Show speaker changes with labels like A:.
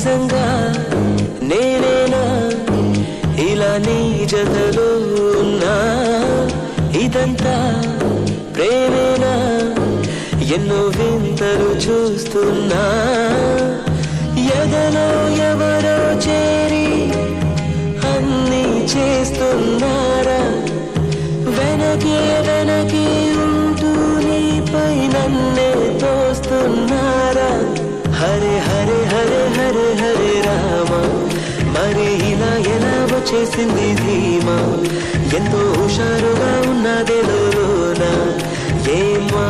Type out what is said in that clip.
A: నిజంగా నేనేనా ఇలా నీ జతలో ఉన్నా? ఇదంతా ప్రేమేనా? ఎన్నో వింతలు చూస్తున్నా. ఎదలో ఎవరో చేరి అన్నీ చేస్తున్నారా? వెనకే వెనకే ఉంటూ నీపై నన్నే తోస్తున్నారా? హరే హరే హరే హరే హరే రామ, మరి ఇలా ఎలా వచ్చేసింది ధీమా? ఎంతో హుషారుగా ఉన్నదేలోనా ఏమా